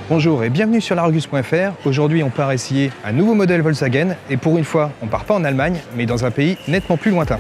Bonjour et bienvenue sur largus.fr. Aujourd'hui, on part essayer un nouveau modèle Volkswagen et pour une fois, on part pas en Allemagne, mais dans un pays nettement plus lointain.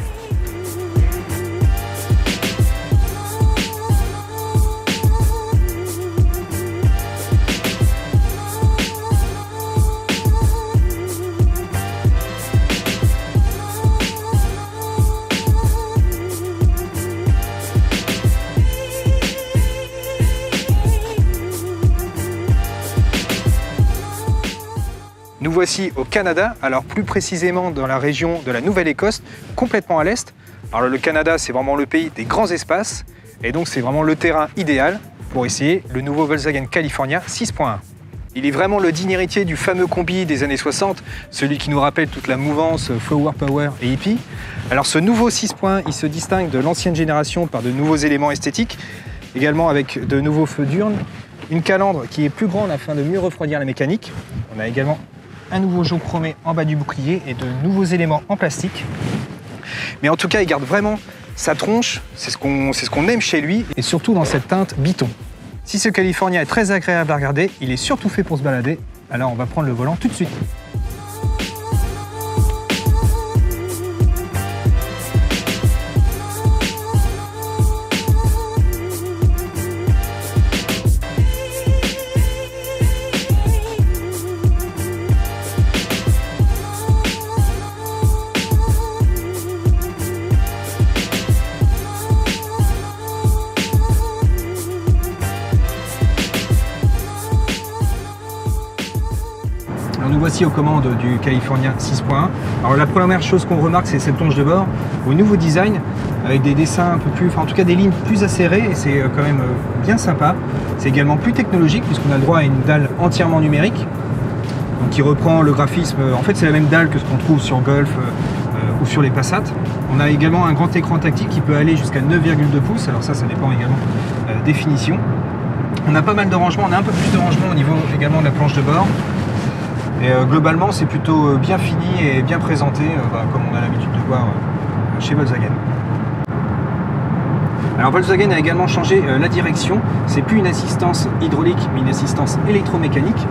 Nous voici au Canada, alors plus précisément dans la région de la Nouvelle-Écosse, complètement à l'est. Alors le Canada, c'est vraiment le pays des grands espaces, et donc c'est vraiment le terrain idéal pour essayer le nouveau Volkswagen California 6.1. Il est vraiment le digne héritier du fameux combi des années 60, celui qui nous rappelle toute la mouvance Flower Power et hippie. Alors ce nouveau 6.1, il se distingue de l'ancienne génération par de nouveaux éléments esthétiques, également avec de nouveaux feux diurnes, une calandre qui est plus grande afin de mieux refroidir la mécanique. On a également un nouveau jaune chromé en bas du bouclier et de nouveaux éléments en plastique. Mais en tout cas, il garde vraiment sa tronche, c'est ce qu'on aime chez lui, et surtout dans cette teinte biton. Si ce California est très agréable à regarder, il est surtout fait pour se balader. Alors on va prendre le volant tout de suite. Nous voici aux commandes du California 6.1. Alors la première chose qu'on remarque, c'est cette plonge de bord au nouveau design avec des dessins un peu plus, enfin en tout cas des lignes plus acérées, et c'est quand même bien sympa. C'est également plus technologique puisqu'on a le droit à une dalle entièrement numérique, donc qui reprend le graphisme. En fait, c'est la même dalle que ce qu'on trouve sur Golf ou sur les Passat. On a également un grand écran tactile qui peut aller jusqu'à 9,2 pouces. Alors ça dépend également des finitions. On a pas mal de rangements, on a un peu plus de rangements au niveau également de la planche de bord. Et globalement, c'est plutôt bien fini et bien présenté, comme on a l'habitude de voir chez Volkswagen. Alors Volkswagen a également changé la direction. C'est plus une assistance hydraulique, mais une assistance électromécanique,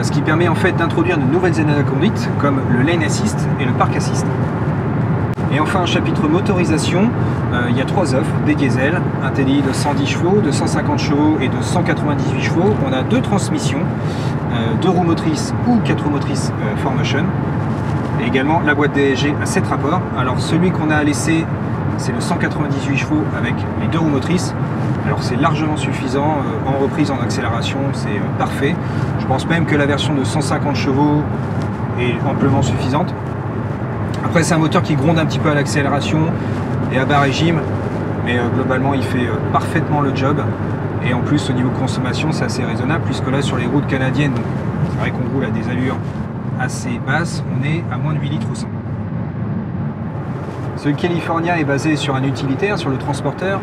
ce qui permet en fait d'introduire de nouvelles aides à la conduite, comme le Lane Assist et le Park Assist. Et enfin, un chapitre motorisation, il y a 3 offres, des diesels, un TDI de 110 chevaux, de 150 chevaux et de 198 chevaux. On a 2 transmissions, 2 roues motrices ou 4 roues motrices 4Motion. Et également la boîte DSG à 7 rapports. Alors celui qu'on a à laisser, c'est le 198 chevaux avec les 2 roues motrices. Alors c'est largement suffisant, en reprise, en accélération, c'est parfait. Je pense même que la version de 150 chevaux est amplement suffisante. Après, c'est un moteur qui gronde un petit peu à l'accélération et à bas régime, mais globalement il fait parfaitement le job. Et en plus, au niveau consommation, c'est assez raisonnable, puisque là sur les routes canadiennes, c'est vrai qu'on roule à des allures assez basses, on est à moins de 8 litres au 100. Ce California est basé sur un utilitaire, sur le transporteur,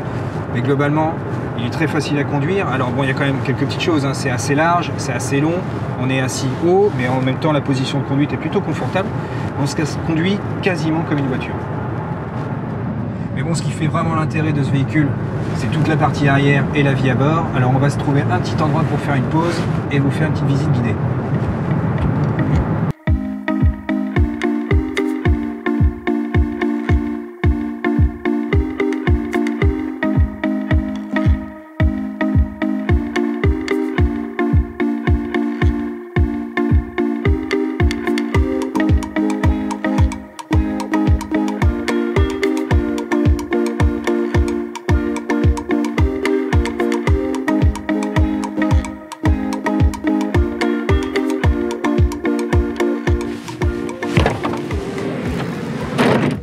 mais globalement il est très facile à conduire. Alors bon, il y a quand même quelques petites choses, hein. C'est assez large, c'est assez long, on est assis haut, mais en même temps la position de conduite est plutôt confortable. On se conduit quasiment comme une voiture. Mais bon, ce qui fait vraiment l'intérêt de ce véhicule, c'est toute la partie arrière et la vie à bord. Alors on va se trouver un petit endroit pour faire une pause et vous faire une petite visite guidée.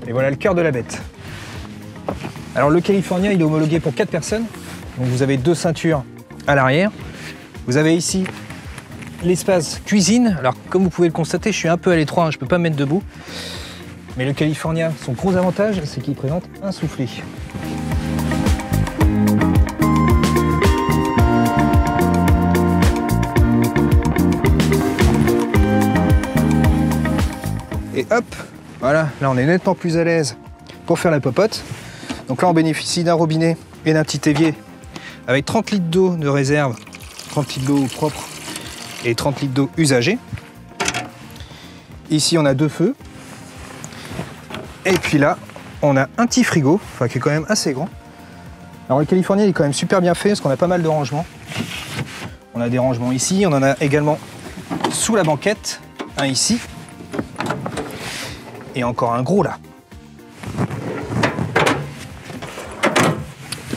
Et voilà le cœur de la bête. Alors le California, il est homologué pour 4 personnes. Donc vous avez 2 ceintures à l'arrière. Vous avez ici l'espace cuisine. Alors comme vous pouvez le constater, je suis un peu à l'étroit, hein, je ne peux pas me mettre debout. Mais le California, son gros avantage, c'est qu'il présente un soufflet. Et hop, voilà, là on est nettement plus à l'aise pour faire la popote. Donc là on bénéficie d'un robinet et d'un petit évier avec 30 litres d'eau de réserve, 30 litres d'eau propre et 30 litres d'eau usagée. Ici, on a 2 feux. Et puis là, on a un petit frigo, enfin qui est quand même assez grand. Alors le Californien il est quand même super bien fait parce qu'on a pas mal de rangements. On a des rangements ici, on en a également sous la banquette, un ici. Et encore un gros là.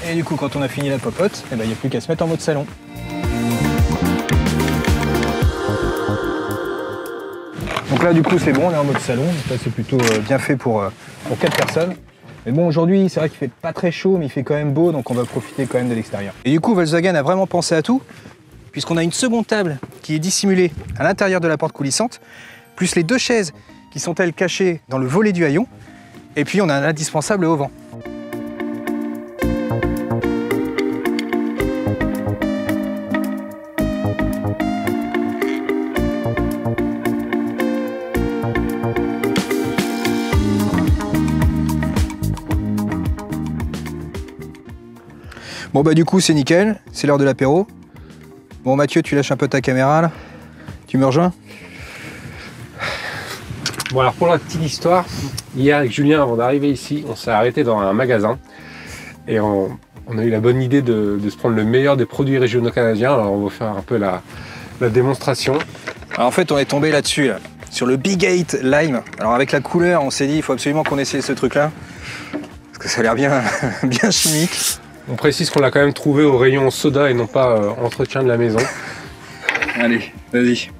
Et du coup, quand on a fini la popote, il n'y a plus qu'à se mettre en mode salon. Donc là, du coup, c'est bon, on est en mode salon. Donc là, c'est plutôt bien fait pour 4 personnes. Mais bon, aujourd'hui, c'est vrai qu'il fait pas très chaud, mais il fait quand même beau, donc on va profiter quand même de l'extérieur. Et du coup, Volkswagen a vraiment pensé à tout, puisqu'on a une seconde table qui est dissimulée à l'intérieur de la porte coulissante, plus les 2 chaises qui sont elles cachées dans le volet du haillon, et puis on a un indispensable au vent. Bon bah du coup c'est nickel, c'est l'heure de l'apéro. Bon Mathieu, tu lâches un peu ta caméra là, tu me rejoins? Bon alors pour la petite histoire, hier avec Julien avant d'arriver ici, on s'est arrêté dans un magasin et on a eu la bonne idée de se prendre le meilleur des produits régionaux canadiens. Alors on va faire un peu la démonstration. Alors en fait on est tombé là-dessus là, sur le Big 8 Lime. Alors avec la couleur on s'est dit il faut absolument qu'on essaye ce truc là, parce que ça a l'air bien, bien chimique. On précise qu'on l'a quand même trouvé au rayon soda et non pas entretien de la maison. Allez, vas-y.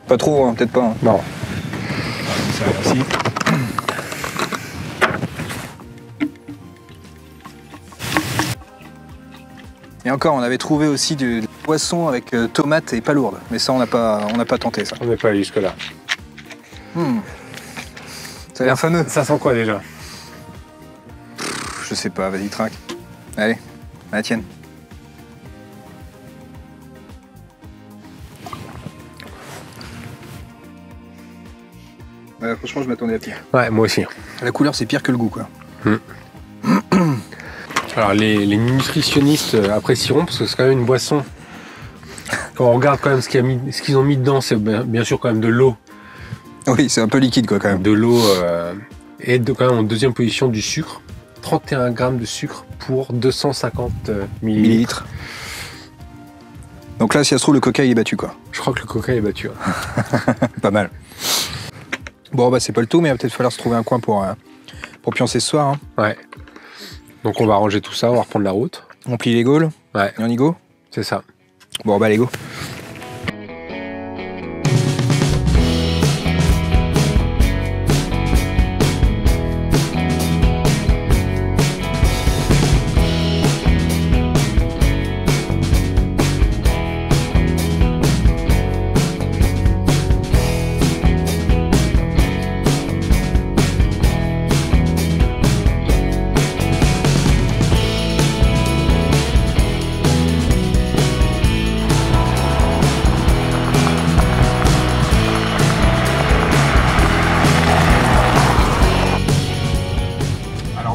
Pas trop, hein, peut-être pas. Hein. Non. Ça va aussi. Et encore, on avait trouvé aussi du poisson avec tomates et palourdes. Mais ça, on n'a pas tenté ça. On n'est pas allé jusque-là. Ça a l'air fameux. Ça sent quoi déjà? Je sais pas, vas-y, trinque. Allez, à la tienne. Franchement, je m'attendais à pire. Ouais, moi aussi. La couleur, c'est pire que le goût, quoi. Alors, les nutritionnistes apprécieront parce que c'est quand même une boisson. Quand on regarde quand même ce qu'ils ont mis dedans, c'est bien sûr quand même de l'eau. Oui, c'est un peu liquide, quoi, quand même. De l'eau et quand même en deuxième position du sucre. 31 grammes de sucre pour 250 millilitres. Donc là, si ça se trouve, le coca, il est battu, quoi. Je crois que le coca est battu. Hein. Pas mal. Bon, bah, c'est pas le tout, mais il va peut-être falloir se trouver un coin pour pioncer ce soir. Hein. Ouais. Donc, on va ranger tout ça, on va reprendre la route. On plie les gaules. Ouais. Et on y go. C'est ça. Bon, bah, allez, go.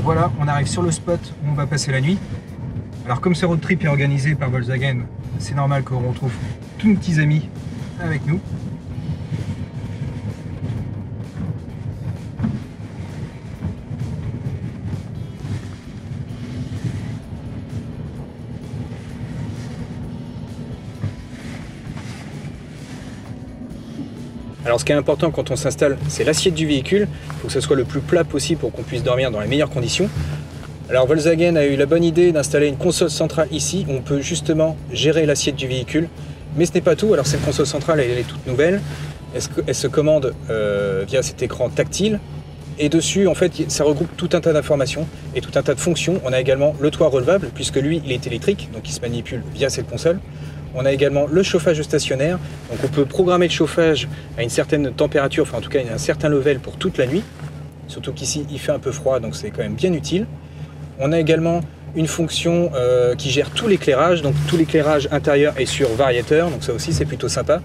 Voilà, on arrive sur le spot où on va passer la nuit. Alors comme ce road trip est organisé par Volkswagen, c'est normal qu'on retrouve tous nos petits amis avec nous. Alors ce qui est important quand on s'installe, c'est l'assiette du véhicule. Il faut que ce soit le plus plat possible pour qu'on puisse dormir dans les meilleures conditions. Alors Volkswagen a eu la bonne idée d'installer une console centrale ici, où on peut justement gérer l'assiette du véhicule. Mais ce n'est pas tout, alors cette console centrale elle est toute nouvelle. Elle se commande via cet écran tactile. Et dessus, en fait, ça regroupe tout un tas d'informations et tout un tas de fonctions. On a également le toit relevable, puisque lui, il est électrique, donc il se manipule via cette console. On a également le chauffage stationnaire, donc on peut programmer le chauffage à une certaine température, enfin en tout cas à un certain level pour toute la nuit. Surtout qu'ici, il fait un peu froid, donc c'est quand même bien utile. On a également une fonction qui gère tout l'éclairage, donc tout l'éclairage intérieur est sur variateur, donc ça aussi c'est plutôt sympa.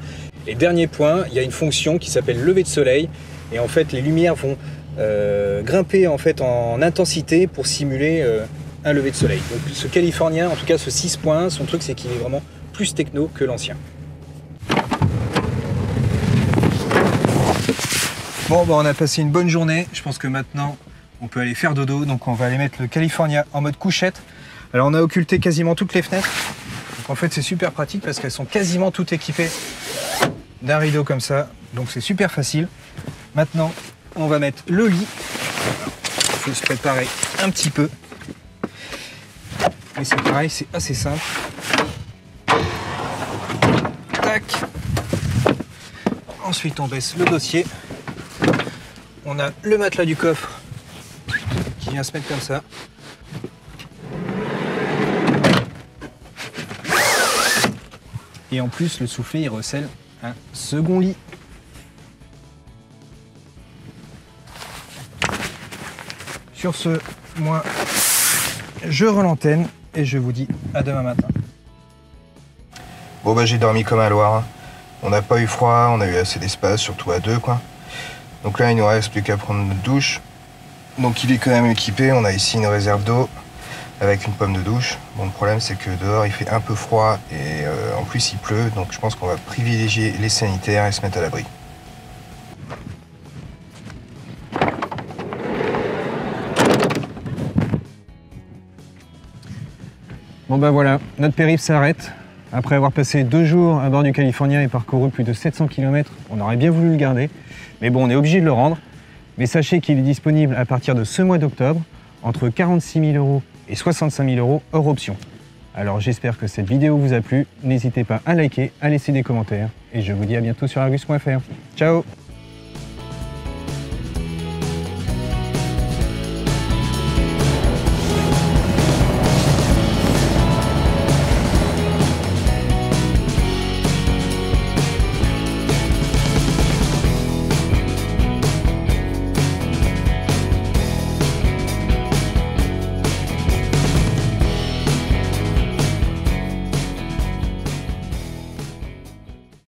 Et dernier point, il y a une fonction qui s'appelle lever de soleil, et en fait les lumières vont grimper en fait en intensité pour simuler un lever de soleil. Donc ce Californien, en tout cas ce 6.1, son truc c'est qu'il est vraiment plus techno que l'ancien. Bon, bah, on a passé une bonne journée. Je pense que maintenant, on peut aller faire dodo. Donc, on va aller mettre le California en mode couchette. Alors, on a occulté quasiment toutes les fenêtres. Donc, en fait, c'est super pratique parce qu'elles sont quasiment toutes équipées d'un rideau comme ça. Donc, c'est super facile. Maintenant, on va mettre le lit. Il faut se préparer un petit peu. Mais c'est pareil, c'est assez simple. Tac. Ensuite, on baisse le dossier. On a le matelas du coffre qui vient se mettre comme ça. Et en plus, le soufflet, il recèle un second lit. Sur ce, moi, je rends l'antenne et je vous dis à demain matin. Bon bah j'ai dormi comme à Loire. On n'a pas eu froid, on a eu assez d'espace, surtout à deux quoi. Donc là, il nous reste plus qu'à prendre notre douche. Donc il est quand même équipé. On a ici une réserve d'eau avec une pomme de douche. Bon, le problème, c'est que dehors, il fait un peu froid et en plus, il pleut. Donc je pense qu'on va privilégier les sanitaires et se mettre à l'abri. Bon ben voilà, notre périple s'arrête. Après avoir passé 2 jours à bord du California et parcouru plus de 700 km, on aurait bien voulu le garder. Mais bon, on est obligé de le rendre. Mais sachez qu'il est disponible à partir de ce mois d'octobre, entre 46 000 € et 65 000 € hors option. Alors j'espère que cette vidéo vous a plu. N'hésitez pas à liker, à laisser des commentaires. Et je vous dis à bientôt sur argus.fr. Ciao!